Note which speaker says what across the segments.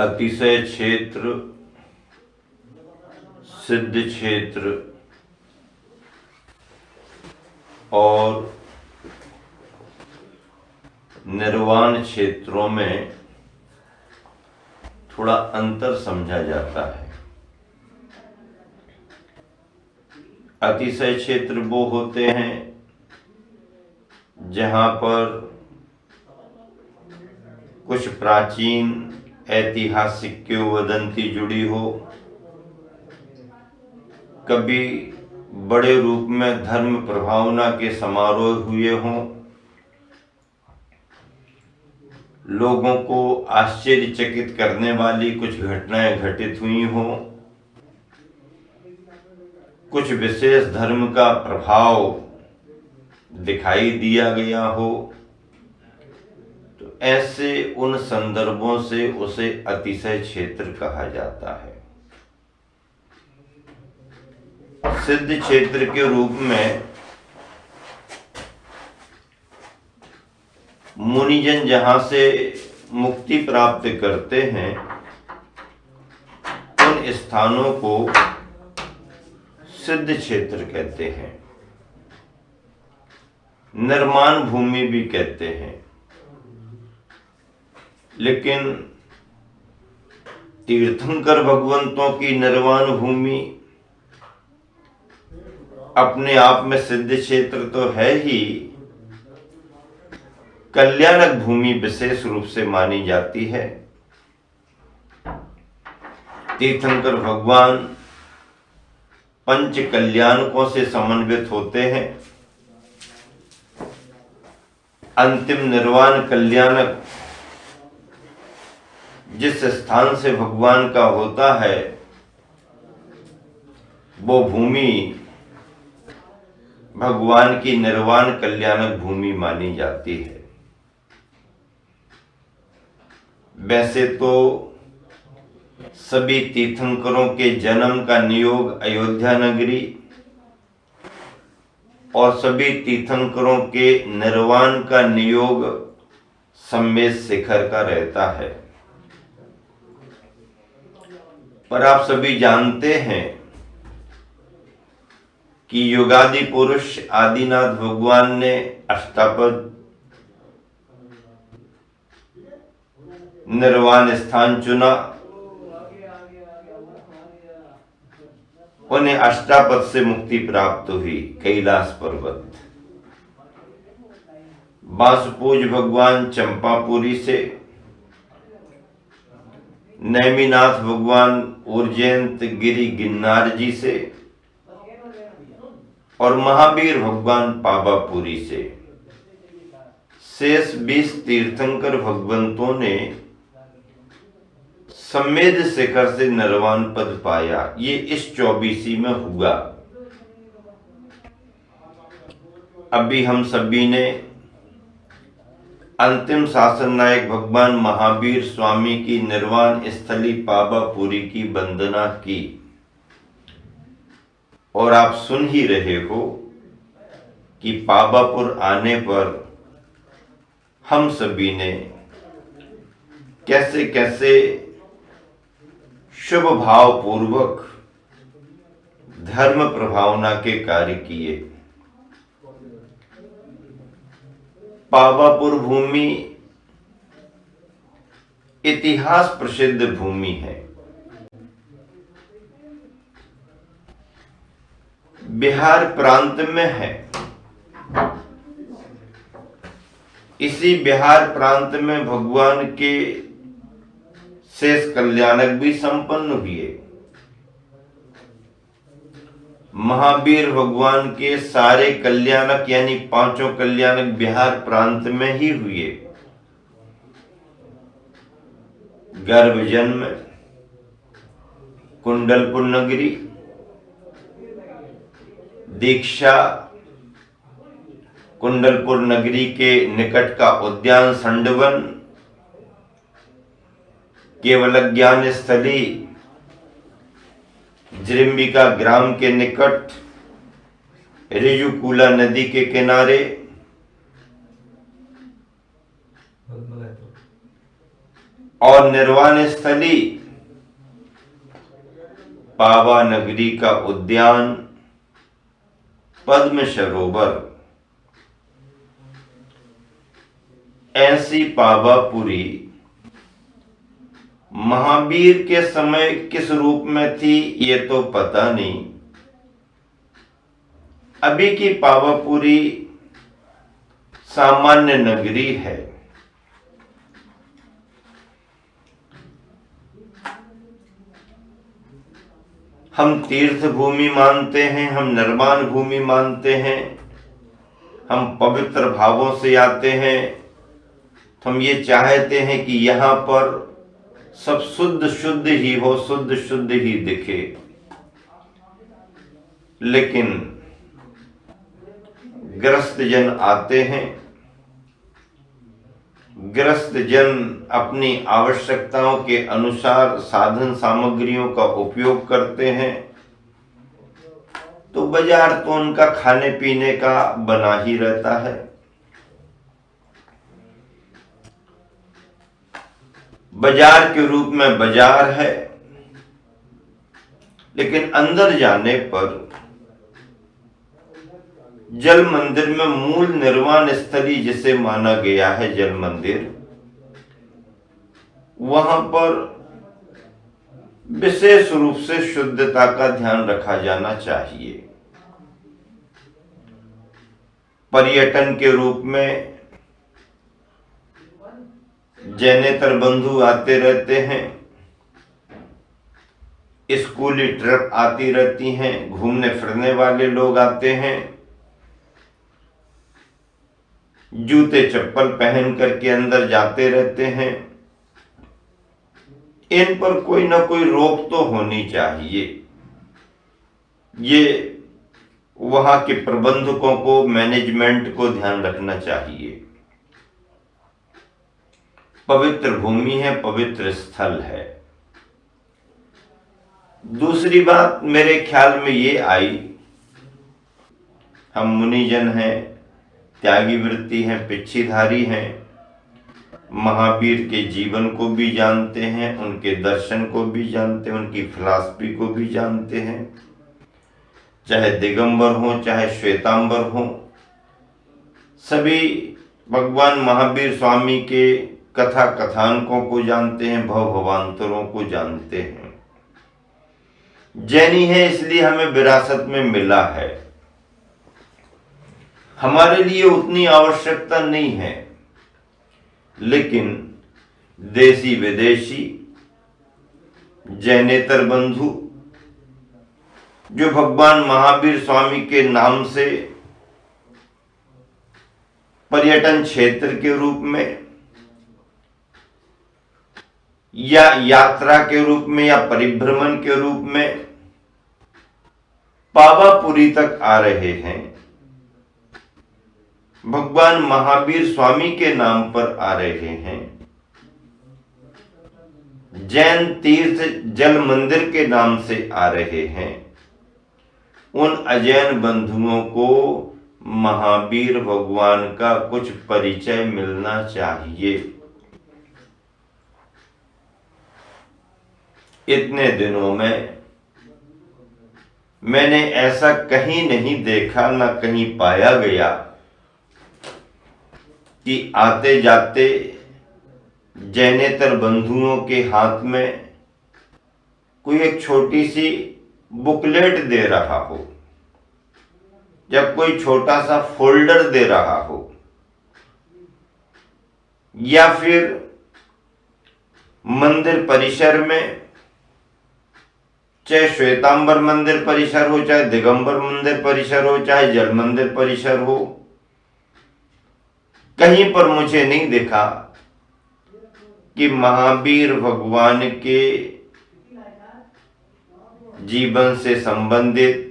Speaker 1: अतिशय क्षेत्र, सिद्ध क्षेत्र और निर्वाण क्षेत्रों में थोड़ा अंतर समझा जाता है। अतिशय क्षेत्र वो होते हैं जहां पर कुछ प्राचीन ऐतिहासिक किंवदंती जुड़ी हो, कभी बड़े रूप में धर्म प्रभावना के समारोह हुए हों, लोगों को आश्चर्यचकित करने वाली कुछ घटनाएं घटित हुई हों, कुछ विशेष धर्म का प्रभाव दिखाई दिया गया हो, तो ऐसे उन संदर्भों से उसे अतिशय क्षेत्र कहा जाता है। सिद्ध क्षेत्र के रूप में मुनिजन जहां से मुक्ति प्राप्त करते हैं, उन स्थानों को सिद्ध क्षेत्र कहते हैं, निर्माण भूमि भी कहते हैं। लेकिन तीर्थंकर भगवंतों की निर्वाण भूमि अपने आप में सिद्ध क्षेत्र तो है ही, कल्याणक भूमि विशेष रूप से मानी जाती है। तीर्थंकर भगवान पंच कल्याणकों से समन्वित होते हैं। अंतिम निर्वाण कल्याणक जिस स्थान से भगवान का होता है, वो भूमि भगवान की निर्वाण कल्याणक भूमि मानी जाती है। वैसे तो सभी तीर्थंकरों के जन्म का नियोग अयोध्या नगरी और सभी तीर्थंकरों के निर्वाण का नियोग सम्मेद शिखर का रहता है। पर आप सभी जानते हैं कि युगादि पुरुष आदिनाथ भगवान ने अष्टापद निर्वाण स्थान चुना। उन्हें अष्टापद से मुक्ति प्राप्त हुई, कैलाश पर्वत। बांसपूज भगवान चंपापुरी से, नेमिनाथ भगवान उज्जैन गिरी गिन्नार जी से और महावीर भगवान पावापुरी से। शेष 20 तीर्थंकर भगवंतों ने सम्मेद शिखर से निर्वाण पद पाया। ये इस 24 में हुआ। अभी हम सभी ने अंतिम शासन नायक भगवान महावीर स्वामी की निर्वाण स्थली पावापुरी की वंदना की और आप सुन ही रहे हो कि पावापुर आने पर हम सभी ने कैसे कैसे शुभ भाव पूर्वक धर्म प्रभावना के कार्य किए। पावापुर भूमि इतिहास प्रसिद्ध भूमि है। बिहार प्रांत में है। इसी बिहार प्रांत में भगवान के शेष कल्याणक भी संपन्न हुए। महावीर भगवान के सारे कल्याणक यानी 5 कल्याणक बिहार प्रांत में ही हुए। गर्भ जन्म कुंडलपुर नगरी, दीक्षा कुंडलपुर नगरी के निकट का उद्यान संडवन, केवल ज्ञान स्थली जृंबिका ग्राम के निकट रिजुकूला नदी के किनारे, और निर्वाण स्थली पावा नगरी का उद्यान पद्म सरोवर, ऐसी पावापुरी महावीर के समय किस रूप में थी ये तो पता नहीं। अभी की पावापुरी सामान्य नगरी है। हम तीर्थ भूमि मानते हैं, हम निर्माण भूमि मानते हैं, हम पवित्र भावों से आते हैं, तो हम ये चाहते हैं कि यहां पर सब शुद्ध शुद्ध ही हो, शुद्ध शुद्ध ही दिखे। लेकिन ग्रस्त जन आते हैं, ग्रस्त जन अपनी आवश्यकताओं के अनुसार साधन सामग्रियों का उपयोग करते हैं, तो बाजार तो उनका खाने पीने का बना ही रहता है। बाजार के रूप में बाजार है, लेकिन अंदर जाने पर जल मंदिर में मूल निर्वाण स्थली जिसे माना गया है जल मंदिर, वहां पर विशेष रूप से शुद्धता का ध्यान रखा जाना चाहिए। पर्यटन के रूप में जैनेतर बंधु आते रहते हैं, स्कूली ट्रिप आती रहती हैं, घूमने फिरने वाले लोग आते हैं, जूते चप्पल पहन करके अंदर जाते रहते हैं। इन पर कोई ना कोई रोक तो होनी चाहिए। ये वहां के प्रबंधकों को, मैनेजमेंट को ध्यान रखना चाहिए। पवित्र भूमि है, पवित्र स्थल है। दूसरी बात मेरे ख्याल में ये आई, हम मुनिजन हैं, त्यागी वृत्ति हैं, पिच्छीधारी हैं, महावीर के जीवन को भी जानते हैं, उनके दर्शन को भी जानते हैं, उनकी फिलॉसफी को भी जानते हैं। चाहे दिगंबर हो, चाहे श्वेतांबर हो, सभी भगवान महावीर स्वामी के कथा कथानकों को जानते हैं, भव भवांतरों को जानते हैं। जैनी है इसलिए हमें विरासत में मिला है, हमारे लिए उतनी आवश्यकता नहीं है। लेकिन देशी विदेशी जैनेतर बंधु जो भगवान महावीर स्वामी के नाम से पर्यटन क्षेत्र के रूप में या यात्रा के रूप में या परिभ्रमण के रूप में पावापुरी तक आ रहे हैं, भगवान महावीर स्वामी के नाम पर आ रहे हैं, जैन तीर्थ जल मंदिर के नाम से आ रहे हैं, उन अजैन बंधुओं को महावीर भगवान का कुछ परिचय मिलना चाहिए। इतने दिनों में मैंने ऐसा कहीं नहीं देखा, ना कहीं पाया गया कि आते जाते जैनेतर बंधुओं के हाथ में कोई एक छोटी सी बुकलेट दे रहा हो या कोई छोटा सा फोल्डर दे रहा हो, या फिर मंदिर परिसर में, चाहे श्वेतांबर मंदिर परिसर हो, चाहे दिगंबर मंदिर परिसर हो, चाहे जल मंदिर परिसर हो, कहीं पर मुझे नहीं दिखा कि महावीर भगवान के जीवन से संबंधित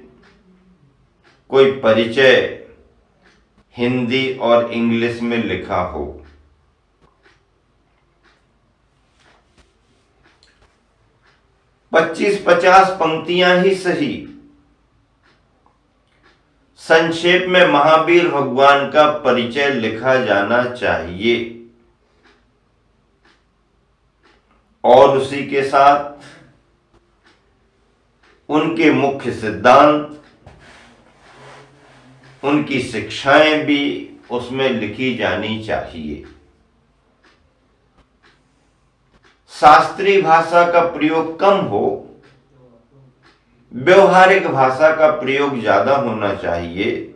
Speaker 1: कोई परिचय हिंदी और इंग्लिश में लिखा हो। पच्चीस 50 पंक्तियां ही सही, संक्षेप में महावीर भगवान का परिचय लिखा जाना चाहिए। और उसी के साथ उनके मुख्य सिद्धांत, उनकी शिक्षाएं भी उसमें लिखी जानी चाहिए। शास्त्रीय भाषा का प्रयोग कम हो, व्यवहारिक भाषा का प्रयोग ज्यादा होना चाहिए।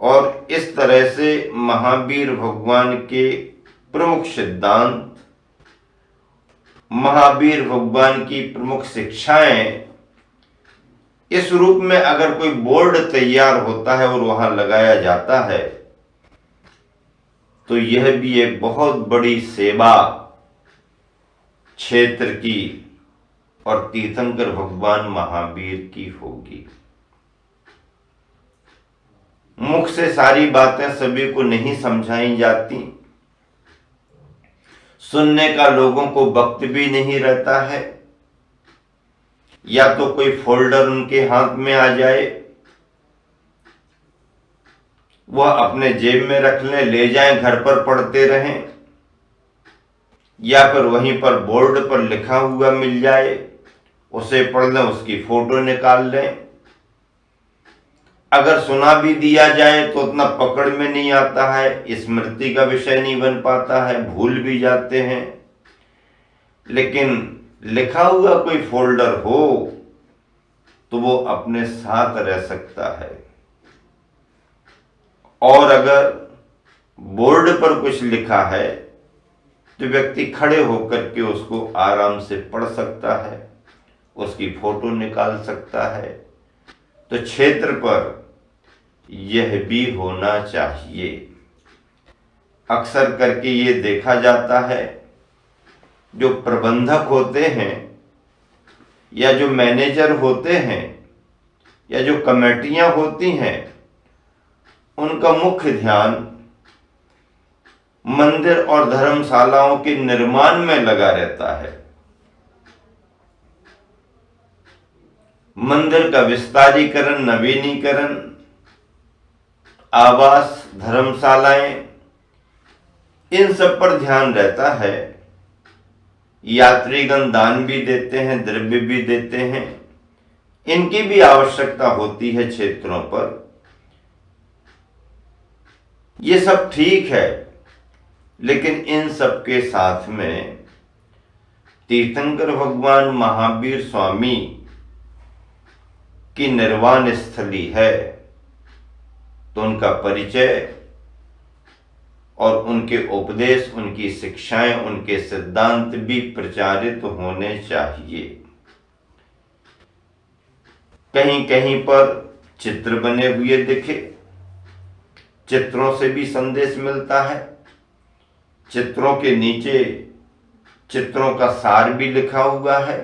Speaker 1: और इस तरह से महावीर भगवान के प्रमुख सिद्धांत, महावीर भगवान की प्रमुख शिक्षाएं इस रूप में अगर कोई बोर्ड तैयार होता है और वहां लगाया जाता है तो यह भी एक बहुत बड़ी सेवा क्षेत्र की और तीर्थंकर भगवान महावीर की होगी। मुख से सारी बातें सभी को नहीं समझाई जाती, सुनने का लोगों को वक्त भी नहीं रहता है, या तो कोई फोल्डर उनके हाथ में आ जाए, वह अपने जेब में रख लें, ले जाएं, घर पर पढ़ते रहें, या फिर वहीं पर बोर्ड पर लिखा हुआ मिल जाए, उसे पढ़ लें, उसकी फोटो निकाल लें। अगर सुना भी दिया जाए तो उतना पकड़ में नहीं आता है, स्मृति का विषय नहीं बन पाता है, भूल भी जाते हैं। लेकिन लिखा हुआ कोई फोल्डर हो तो वो अपने साथ रह सकता है। और अगर बोर्ड पर कुछ लिखा है तो व्यक्ति खड़े होकर के उसको आराम से पढ़ सकता है, उसकी फोटो निकाल सकता है। तो क्षेत्र पर यह भी होना चाहिए। अक्सर करके ये देखा जाता है, जो प्रबंधक होते हैं या जो मैनेजर होते हैं या जो कमेटियां होती हैं, उनका मुख्य ध्यान मंदिर और धर्मशालाओं के निर्माण में लगा रहता है। मंदिर का विस्तारीकरण, नवीनीकरण, आवास, धर्मशालाएं, इन सब पर ध्यान रहता है। यात्रीगण दान भी देते हैं, द्रव्य भी देते हैं, इनकी भी आवश्यकता होती है क्षेत्रों पर। ये सब ठीक है, लेकिन इन सब के साथ में तीर्थंकर भगवान महावीर स्वामी की निर्वाण स्थली है, तो उनका परिचय और उनके उपदेश, उनकी शिक्षाएं, उनके सिद्धांत भी प्रचारित होने चाहिए। कहीं कहीं पर चित्र बने हुए दिखे, चित्रों से भी संदेश मिलता है। चित्रों के नीचे चित्रों का सार भी लिखा हुआ है,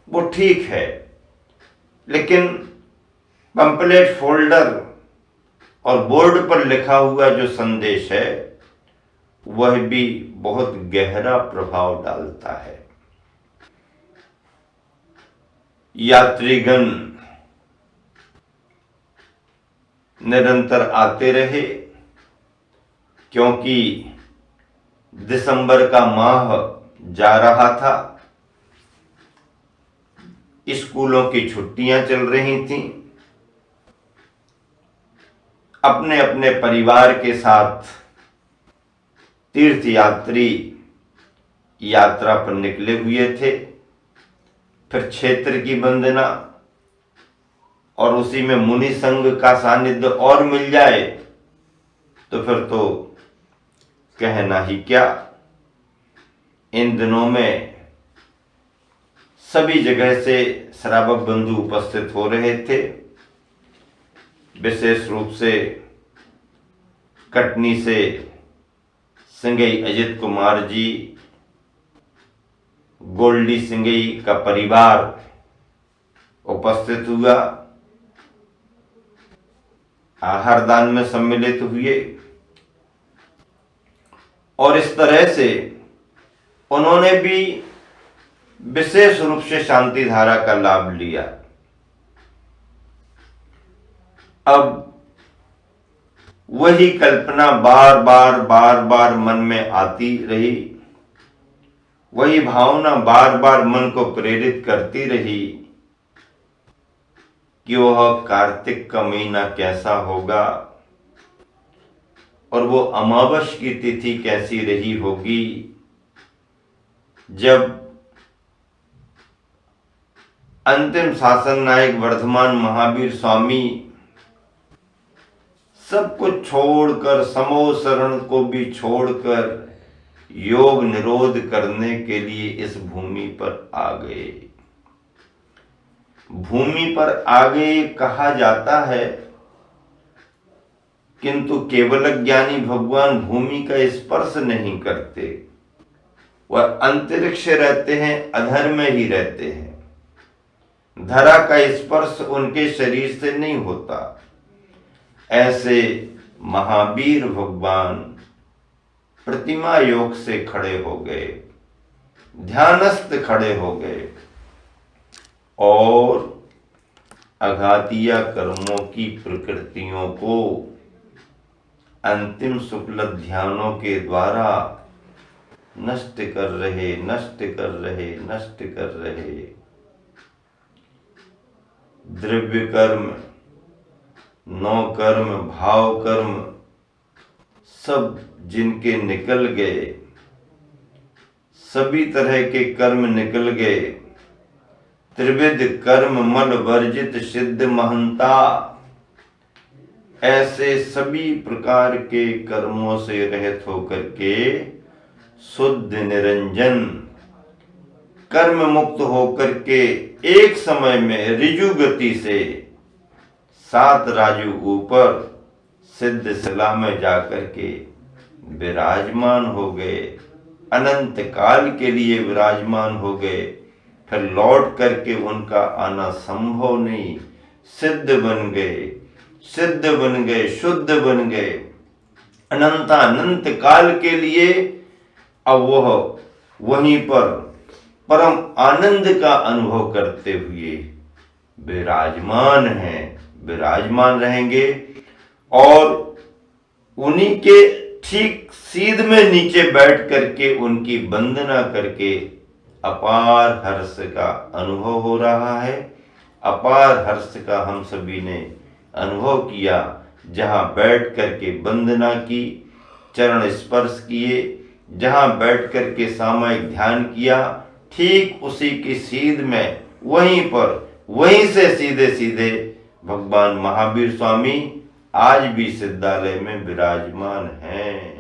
Speaker 1: वो ठीक है। लेकिन पंपलेट, फोल्डर और बोर्ड पर लिखा हुआ जो संदेश है वह भी बहुत गहरा प्रभाव डालता है। यात्रीगण निरंतर आते रहे, क्योंकि दिसंबर का माह जा रहा था, स्कूलों की छुट्टियां चल रही थीं। अपने अपने परिवार के साथ तीर्थयात्री यात्रा पर निकले हुए थे। फिर क्षेत्र की वंदना और उसी में मुनि संघ का सानिध्य और मिल जाए तो फिर तो कहना ही क्या। इन दिनों में सभी जगह से श्रावक बंधु उपस्थित हो रहे थे। विशेष रूप से कटनी से सिंगई अजित कुमार जी, गोल्डी सिंगई का परिवार उपस्थित हुआ, आहार दान में सम्मिलित हुए और इस तरह से उन्होंने भी विशेष रूप से शांति धारा का लाभ लिया। अब वही कल्पना बार बार मन में आती रही वही भावना बार बार मन को प्रेरित करती रही कि वह कार्तिक का महीना कैसा होगा और वो अमावस की तिथि कैसी रही होगी, जब अंतिम शासन नायक वर्धमान महावीर स्वामी सब कुछ छोड़कर, समो शरण को भी छोड़कर योग निरोध करने के लिए इस भूमि पर आ गए। भूमि पर आ गए कहा जाता है, किंतु केवल ज्ञानी भगवान भूमि का स्पर्श नहीं करते। वह अंतरिक्ष रहते हैं, अधर में ही रहते हैं। धरा का स्पर्श उनके शरीर से नहीं होता। ऐसे महावीर भगवान प्रतिमा योग से खड़े हो गए, ध्यानस्थ खड़े हो गए और अघातिया कर्मों की प्रकृतियों को अंतिम शुक्ल ध्यानों के द्वारा नष्ट कर रहे, नष्ट कर रहे, नष्ट कर रहे। द्रव्य कर्म, नौ कर्म, भाव कर्म सब जिनके निकल गए, सभी तरह के कर्म निकल गए। त्रिविध कर्म मल वर्जित सिद्ध महंता, ऐसे सभी प्रकार के कर्मों से रहित होकर के शुद्ध निरंजन कर्म मुक्त होकर के एक समय में ऋजु गति से 7 राजू ऊपर सिद्ध शिला में जाकर के विराजमान हो गए, अनंत काल के लिए विराजमान हो गए। फिर लौट करके उनका आना संभव नहीं, सिद्ध बन गए, सिद्ध बन गए, शुद्ध बन गए। अनंतानंत काल के लिए अब वह वहीं पर परम आनंद का अनुभव करते हुए विराजमान हैं, विराजमान रहेंगे। और उन्हीं के ठीक सीध में नीचे बैठ करके उनकी वंदना करके अपार हर्ष का अनुभव हो रहा है। अपार हर्ष का हम सभी ने अनुभव किया, जहां बैठ करके वंदना की, चरण स्पर्श किए, जहां बैठ करके सामूहिक ध्यान किया, ठीक उसी की सीध में वहीं पर, वहीं से सीधे सीधे भगवान महावीर स्वामी आज भी सिद्धालय में विराजमान हैं।